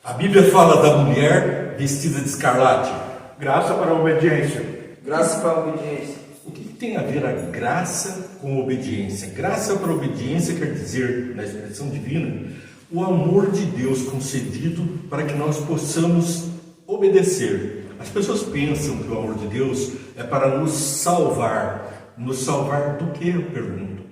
A Bíblia fala da mulher vestida de escarlate. Graça para a obediência. Graça para a obediência. O que tem a ver a graça com a obediência? Graça para a obediência quer dizer, na expressão divina, o amor de Deus concedido para que nós possamos obedecer. As pessoas pensam que o amor de Deus é para nos salvar. Nos salvar do que, eu pergunto?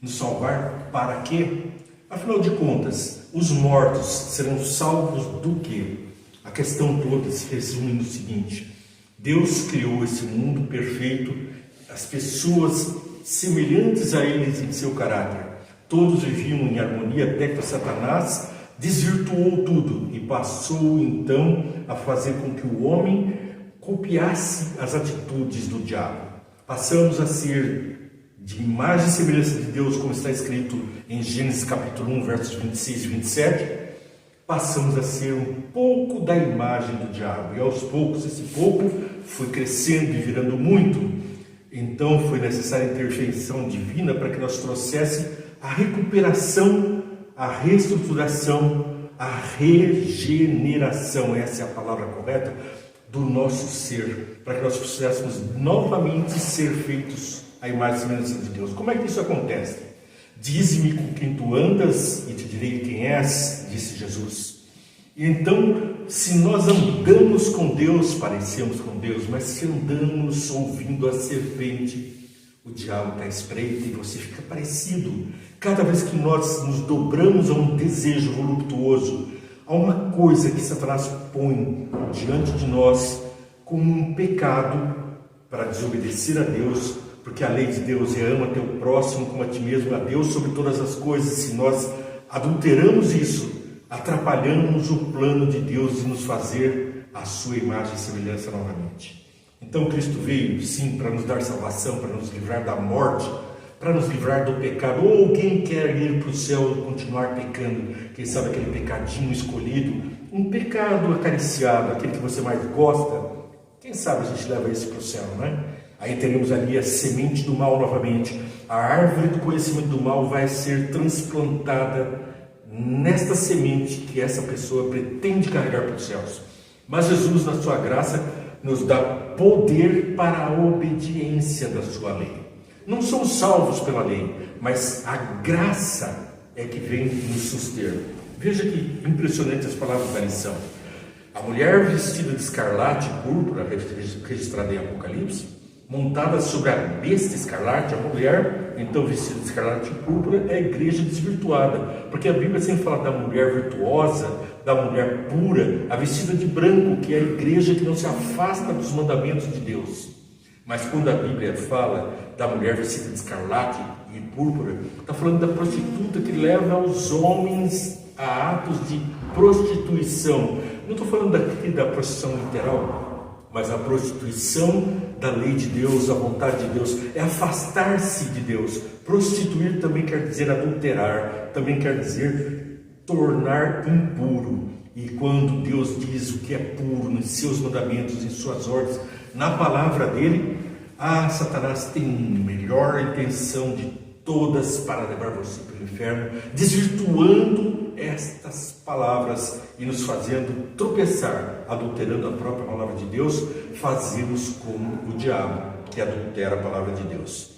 Nos salvar para quê? Afinal de contas, os mortos serão salvos do quê? A questão toda se resume no seguinte: Deus criou esse mundo perfeito, as pessoas semelhantes a eles em seu caráter. Todos viviam em harmonia até que Satanás desvirtuou tudo e passou então a fazer com que o homem copiasse as atitudes do diabo. Passamos a ser de imagem e semelhança de Deus, como está escrito em Gênesis capítulo 1, versos 26 e 27, passamos a ser um pouco da imagem do diabo. E aos poucos, esse pouco foi crescendo e virando muito. Então foi necessária a intervenção divina para que nós trouxesse a recuperação, a reestruturação, a regeneração, essa é a palavra correta, do nosso ser, para que nós pudéssemos novamente ser feitos à imagem e semelhança de Deus. Como é que isso acontece? Dize-me com quem tu andas e te direi quem és, disse Jesus. Então, se nós andamos com Deus, parecemos com Deus, mas se andamos ouvindo a serpente, o diabo está à espreita e você fica parecido. Cada vez que nós nos dobramos a um desejo voluptuoso, a uma coisa que Satanás põe diante de nós como um pecado para desobedecer a Deus, porque a lei de Deus é ama teu próximo como a ti mesmo, a Deus sobre todas as coisas. Se nós adulteramos isso, atrapalhamos o plano de Deus de nos fazer a sua imagem e semelhança novamente. Então Cristo veio, sim, para nos dar salvação, para nos livrar da morte, para nos livrar do pecado. Ou quem quer ir para o céu e continuar pecando, quem sabe aquele pecadinho escolhido, um pecado acariciado, aquele que você mais gosta, quem sabe a gente leva isso para o céu, não é? Aí teremos ali a semente do mal novamente. A árvore do conhecimento do mal vai ser transplantada nesta semente que essa pessoa pretende carregar para os céus. Mas Jesus, na sua graça, nos dá poder para a obediência da sua lei. Não somos salvos pela lei, mas a graça é que vem nos suster. Veja que impressionante as palavras da lição. A mulher vestida de escarlate e púrpura, registrada em Apocalipse, montada sobre a besta escarlate, a mulher, então vestida de escarlate e púrpura, é a igreja desvirtuada, porque a Bíblia sempre fala da mulher virtuosa, da mulher pura, a vestida de branco, que é a igreja que não se afasta dos mandamentos de Deus. Mas quando a Bíblia fala da mulher vestida de escarlate e púrpura, está falando da prostituta que leva os homens a atos de prostituição. Não estou falando daqui da prostituição literal, mas a prostituição da lei de Deus, a vontade de Deus, é afastar-se de Deus. Prostituir também quer dizer adulterar, também quer dizer tornar impuro. E quando Deus diz o que é puro em seus mandamentos, em suas ordens, na palavra dele, Satanás tem a melhor intenção de todas para levar você para o inferno, desvirtuando estas palavras e nos fazendo tropeçar, adulterando a própria palavra de Deus, fazemos como o diabo, que adultera a palavra de Deus.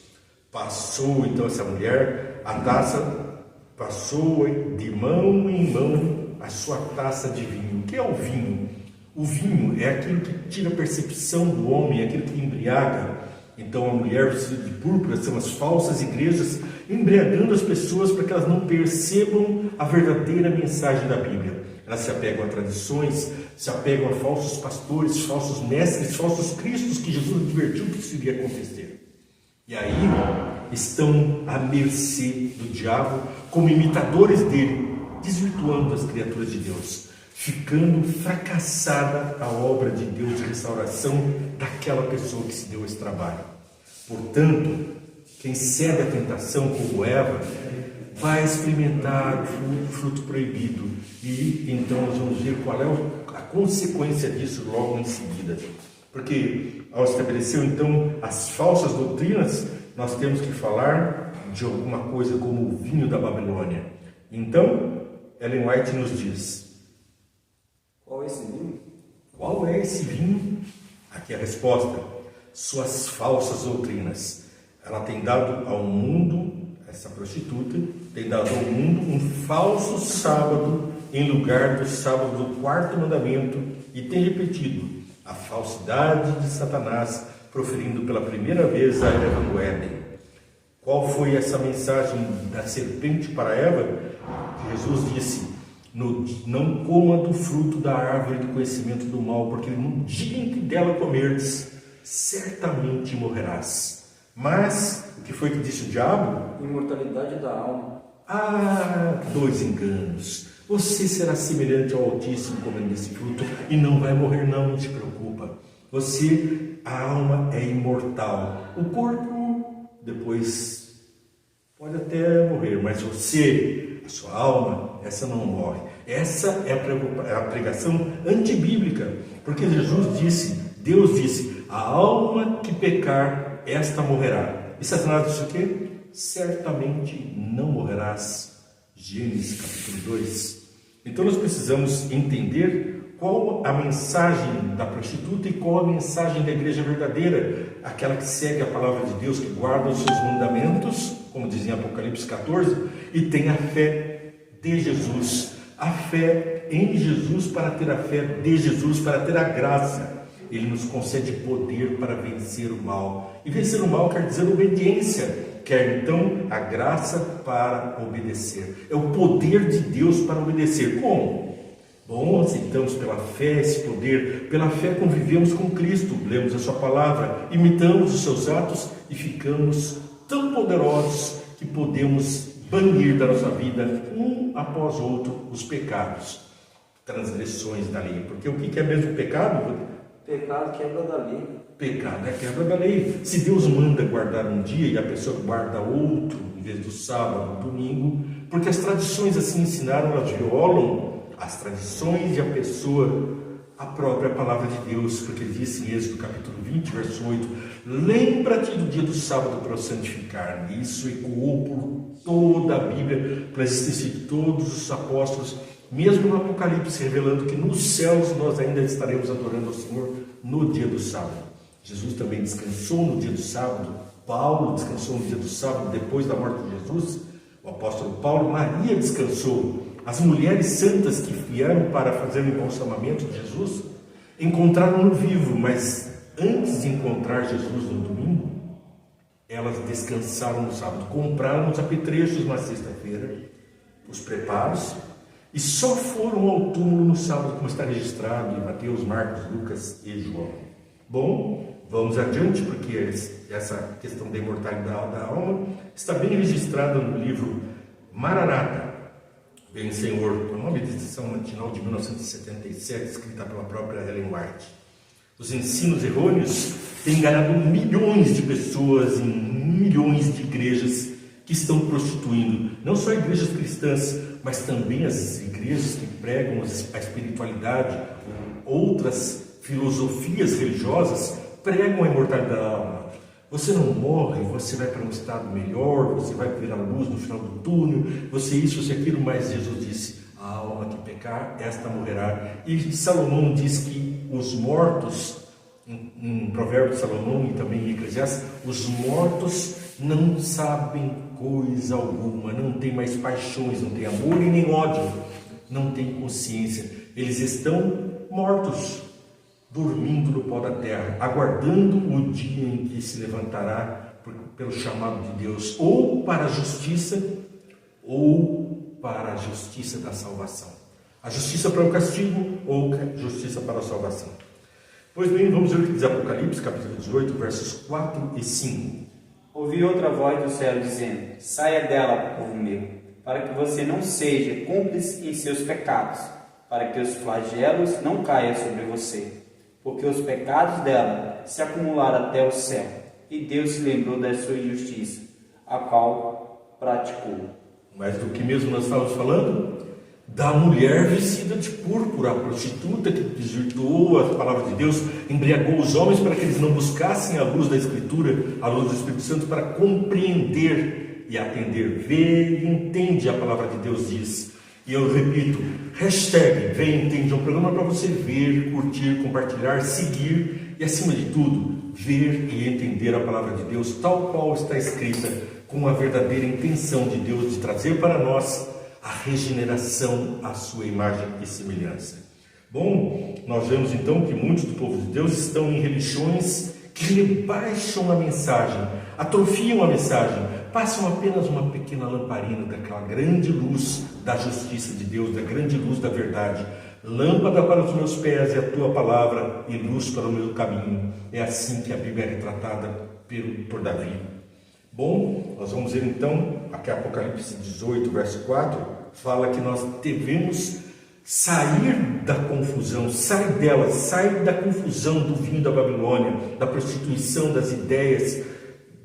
Passou então essa mulher, a taça, passou de mão em mão a sua taça de vinho. O que é o vinho? O vinho é aquilo que tira a percepção do homem, é aquilo que embriaga. Então a mulher vestida de púrpura são as falsas igrejas embriagando as pessoas para que elas não percebam a verdadeira mensagem da Bíblia. Elas se apegam a tradições, se apegam a falsos pastores, falsos mestres, falsos cristos que Jesus advertiu que isso iria acontecer. E aí estão à mercê do diabo como imitadores dele, desvirtuando as criaturas de Deus, ficando fracassada a obra de Deus de restauração daquela pessoa que se deu esse trabalho. Portanto, quem cede à tentação como Eva, vai experimentar o fruto proibido. E então nós vamos ver qual é a consequência disso logo em seguida. Porque ao estabelecer então as falsas doutrinas, nós temos que falar de alguma coisa como o vinho da Babilônia. Então, Ellen White nos diz: Qual é esse vinho? Qual é esse vinho? Aqui é a resposta: suas falsas doutrinas. Ela tem dado ao mundo, essa prostituta, tem dado ao mundo um falso sábado em lugar do sábado do quarto mandamento e tem repetido a falsidade de Satanás, proferindo pela primeira vez a Eva no Éden. Qual foi essa mensagem da serpente para Eva? Jesus disse: não coma do fruto da árvore do conhecimento do mal, porque no dia em que dela comerdes, certamente morrerás. Mas, o que foi que disse o diabo? Imortalidade da alma. Dois enganos. Você será semelhante ao Altíssimo comendo esse fruto e não vai morrer, não te preocupa. A alma é imortal. O corpo, depois, pode até morrer, mas a sua alma, essa não morre. Essa é a pregação antibíblica, porque Deus disse, a alma que pecar, esta morrerá. E Satanás disse o quê? Certamente não morrerás. Gênesis capítulo 2. Então nós precisamos entender qual a mensagem da prostituta e qual a mensagem da igreja verdadeira, aquela que segue a palavra de Deus, que guarda os seus mandamentos, como diz em Apocalipse 14, e tem a fé de Jesus, a fé em Jesus, para ter a fé de Jesus, para ter a graça. Ele nos concede poder para vencer o mal, e vencer o mal quer dizer obediência. Quer então a graça para obedecer. É o poder de Deus para obedecer. Como? Bom, aceitamos pela fé esse poder. Pela fé convivemos com Cristo, lemos a sua palavra, imitamos os seus atos e ficamos tão poderosos que podemos banir da nossa vida, um após outro, os pecados, transgressões da lei. Porque o que é mesmo pecado? Pecado, quebra da lei. Pecado é quebra da lei. Se Deus manda guardar um dia e a pessoa guarda outro, em vez do sábado, do domingo, porque as tradições assim ensinaram, elas violam as tradições e a própria palavra de Deus, porque ele disse em Êxodo capítulo 20, verso 8, lembra-te do dia do sábado para o santificar. Isso ecoou por toda a Bíblia, para a existência de todos os apóstolos, mesmo no Apocalipse, revelando que nos céus nós ainda estaremos adorando ao Senhor no dia do sábado. Jesus também descansou no dia do sábado. Paulo descansou no dia do sábado, depois da morte de Jesus. O apóstolo Paulo, Maria descansou. As mulheres santas que vieram para fazer o embalsamamento de Jesus encontraram-no vivo, mas antes de encontrar Jesus no domingo, elas descansaram no sábado. Compraram os apetrechos na sexta-feira, os preparos, e só foram ao túmulo no sábado, como está registrado em Mateus, Marcos, Lucas e João. Bom, vamos adiante, porque essa questão da imortalidade da alma está bem registrada no livro Maranata, Vem Senhor, o nome de edição matinal de 1977, escrita pela própria Ellen White. Os ensinos errôneos têm enganado milhões de pessoas em milhões de igrejas que estão prostituindo, não só igrejas cristãs, mas também as igrejas que pregam a espiritualidade, outras filosofias religiosas pregam a imortalidade da alma. Você não morre, você vai para um estado melhor, você vai ver a luz no final do túnel, você isso, você aquilo, mas Jesus disse, a alma que pecar, esta morrerá. E Salomão diz que os mortos, em Provérbios de Salomão e também em Eclesiastes, os mortos não sabem coisa alguma, não tem mais paixões, não tem amor e nem ódio, não tem consciência, eles estão mortos, dormindo no pó da terra, aguardando o dia em que se levantará pelo chamado de Deus, ou para a justiça, ou para a justiça da salvação. A justiça para o castigo, ou a justiça para a salvação. Pois bem, vamos ver o que diz Apocalipse, capítulo 18, versos 4 e 5. Ouvi outra voz do céu dizendo, saia dela, povo meu, para que você não seja cúmplice em seus pecados, para que os flagelos não caiam sobre você. Porque os pecados dela se acumularam até o céu, e Deus se lembrou da sua injustiça, a qual praticou. Mas do que mesmo nós estávamos falando? Da mulher vestida de púrpura, a prostituta que desvirtuou a palavra de Deus, embriagou os homens para que eles não buscassem a luz da Escritura, a luz do Espírito Santo, para compreender e atender. Vê e entende, a palavra de Deus diz. E eu repito, hashtag Vem Entende, é um programa para você ver, curtir, compartilhar, seguir e, acima de tudo, ver e entender a palavra de Deus tal qual está escrita, com a verdadeira intenção de Deus de trazer para nós a regeneração à sua imagem e semelhança. Bom, nós vemos então que muitos do povo de Deus estão em religiões que rebaixam a mensagem, atrofiam a mensagem, passam apenas uma pequena lamparina daquela grande luz da justiça de Deus, da grande luz da verdade. Lâmpada para os meus pés é a tua palavra e luz para o meu caminho. É assim que a Bíblia é retratada por Davi. Bom, nós vamos ver então, aqui Apocalipse 18, verso 4, fala que nós devemos sair da confusão, sair dela, sair da confusão do vinho da Babilônia, da prostituição das ideias,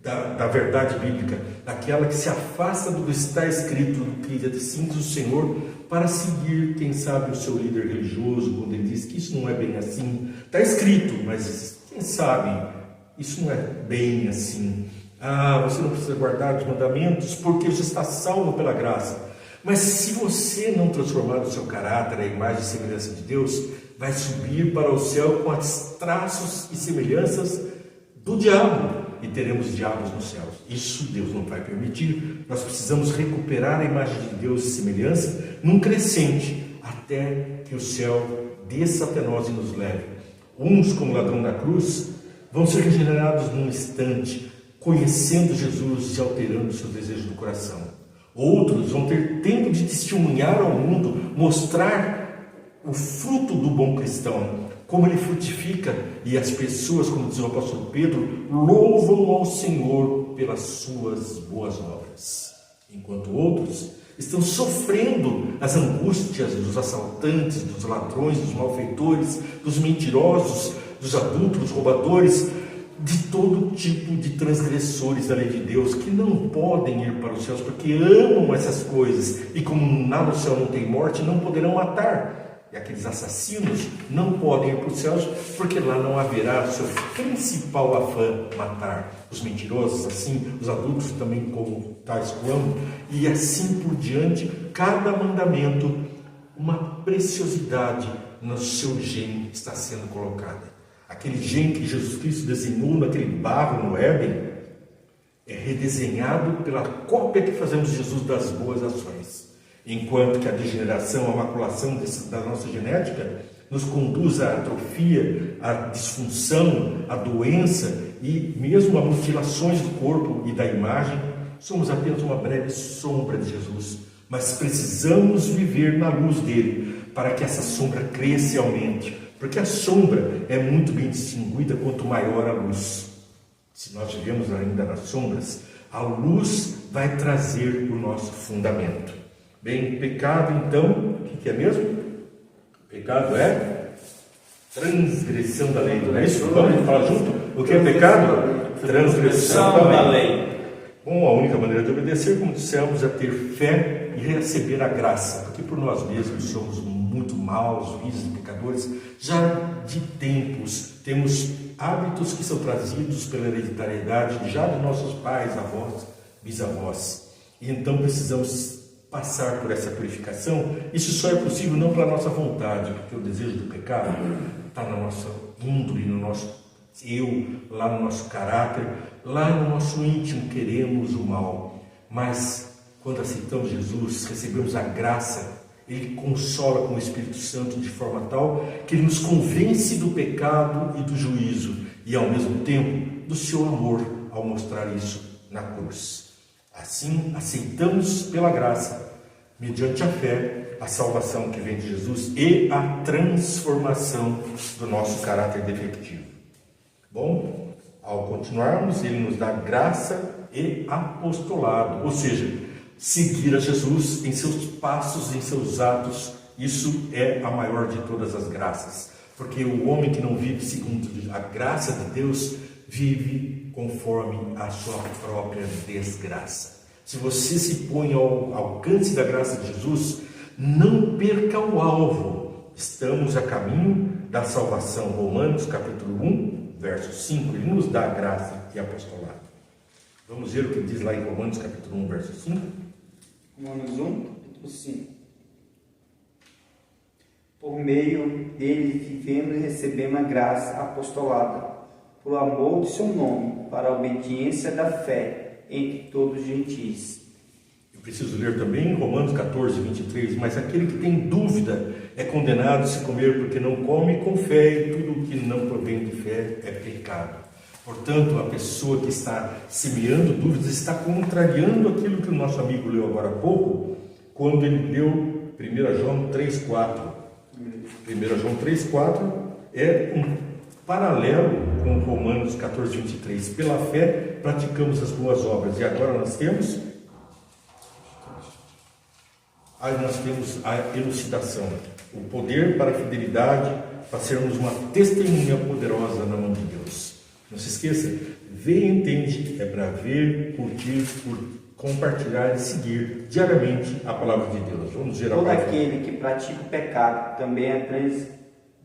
da verdade bíblica, daquela que se afasta do que está escrito, do que assim diz o Senhor, para seguir, quem sabe, o seu líder religioso, quando ele diz que isso não é bem assim. Está escrito, mas quem sabe, isso não é bem assim. Você não precisa guardar os mandamentos porque você está salvo pela graça. Mas se você não transformar o seu caráter, a imagem e semelhança de Deus, vai subir para o céu com os traços e semelhanças do diabo. E teremos diabos nos céus. Isso Deus não vai permitir. Nós precisamos recuperar a imagem de Deus e semelhança num crescente, até que o céu desça até nós e nos leve. Uns, como ladrão na cruz, vão ser regenerados num instante, conhecendo Jesus e alterando seus desejos do coração. Outros vão ter tempo de testemunhar ao mundo, mostrar o fruto do bom cristão, como ele frutifica, e as pessoas, como diz o apóstolo Pedro, louvam ao Senhor pelas suas boas obras. Enquanto outros estão sofrendo as angústias dos assaltantes, dos ladrões, dos malfeitores, dos mentirosos, dos adúlteros, roubadores, de todo tipo de transgressores da lei de Deus, que não podem ir para os céus porque amam essas coisas, e como lá no céu não tem morte, não poderão matar. E aqueles assassinos não podem ir para os céus porque lá não haverá seu principal afã, matar. Os mentirosos assim, os adultos também, como tais como, e assim por diante. Cada mandamento, uma preciosidade no seu gene está sendo colocada. Aquele gene que Jesus Cristo desenhou naquele barro no Éden é redesenhado pela cópia que fazemos de Jesus das boas ações. Enquanto que a degeneração, a maculação da nossa genética nos conduz à atrofia, à disfunção, à doença e mesmo a mutilações do corpo e da imagem, somos apenas uma breve sombra de Jesus. Mas precisamos viver na luz dele para que essa sombra cresça e aumente. Porque a sombra é muito bem distinguida quanto maior a luz. Se nós vivemos ainda nas sombras, a luz vai trazer o nosso fundamento. Bem, pecado então, o que é mesmo? Pecado é transgressão da lei, não é isso? Vamos falar junto? O que é pecado? Transgressão da lei. Bom, a única maneira de obedecer, como dissemos, é ter fé e receber a graça, porque por nós mesmos somos muito maus, vícios e pecadores. Já de tempos temos hábitos que são trazidos pela hereditariedade já de nossos pais, avós, bisavós. E então precisamos passar por essa purificação. Isso só é possível não pela nossa vontade, porque o desejo do pecado está na nossa índole, no nosso eu, lá no nosso caráter, lá no nosso íntimo queremos o mal. Mas quando aceitamos Jesus, recebemos a graça, Ele consola com o Espírito Santo de forma tal que Ele nos convence do pecado e do juízo e ao mesmo tempo do seu amor ao mostrar isso na cruz. Assim, aceitamos pela graça, mediante a fé, a salvação que vem de Jesus e a transformação do nosso caráter defectivo. Bom, ao continuarmos, Ele nos dá graça e apostolado, ou seja, seguir a Jesus em seus passos, em seus atos. Isso é a maior de todas as graças, porque o homem que não vive segundo a graça de Deus vive conforme a sua própria desgraça. Se você se põe ao alcance da graça de Jesus, não perca o alvo. Estamos a caminho da salvação. Romanos capítulo 1, verso 5, ele nos dá a graça e apostolado. Vamos ver o que diz lá em Romanos capítulo 1, verso 5. Romanos 1, capítulo 5. Por meio dele vivemos e recebemos a graça apostolada, por amor do seu nome, para a obediência da fé entre todos os gentis. Eu preciso ler também Romanos 14, 23, mas aquele que tem dúvida é condenado a se comer porque não come com fé, e tudo o que não provém de fé é pecado. Portanto, a pessoa que está semeando dúvidas está contrariando aquilo que o nosso amigo leu agora há pouco, quando ele leu 1 João 3,4. 1 João 3,4 é um paralelo com Romanos 14, 23. Pela fé praticamos as boas obras. E agora nós temos a elucidação, o poder para a fidelidade, para sermos uma testemunha poderosa na mão de Deus. Não se esqueça, ver e entende é para ver, curtir, compartilhar e seguir diariamente a palavra de Deus. Vamos ver a Todo palavra. aquele que pratica o pecado também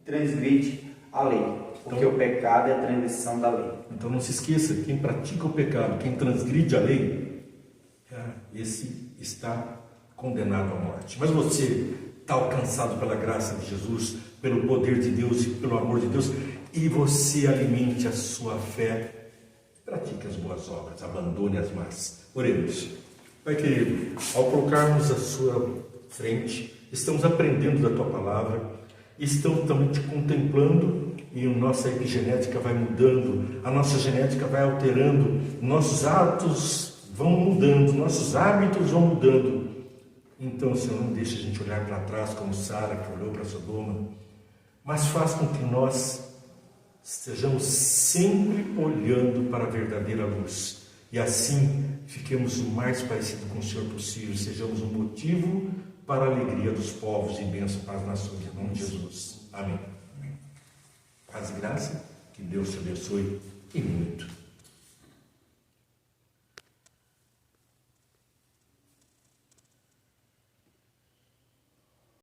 transgride a lei, porque o pecado é a transgressão da lei. Então não se esqueça, quem pratica o pecado, quem transgride a lei, esse está condenado à morte. Mas você está alcançado pela graça de Jesus, pelo poder de Deus e pelo amor de Deus, e você alimente a sua fé, pratique as boas obras, abandone as más. Oremos. Pai querido, ao colocarmos à sua frente, estamos aprendendo da tua palavra, estamos também te contemplando, e a nossa epigenética vai mudando, a nossa genética vai alterando, nossos atos vão mudando, nossos hábitos vão mudando. Então, Senhor, não deixe a gente olhar para trás como Sara, que olhou para Sodoma, mas faz com que nós estejamos sempre olhando para a verdadeira luz, e assim fiquemos o mais parecido com o Senhor possível, sejamos um motivo para a alegria dos povos e bênção para as nações, em nome de Jesus. Amém. Paz e graça, que Deus te abençoe e muito.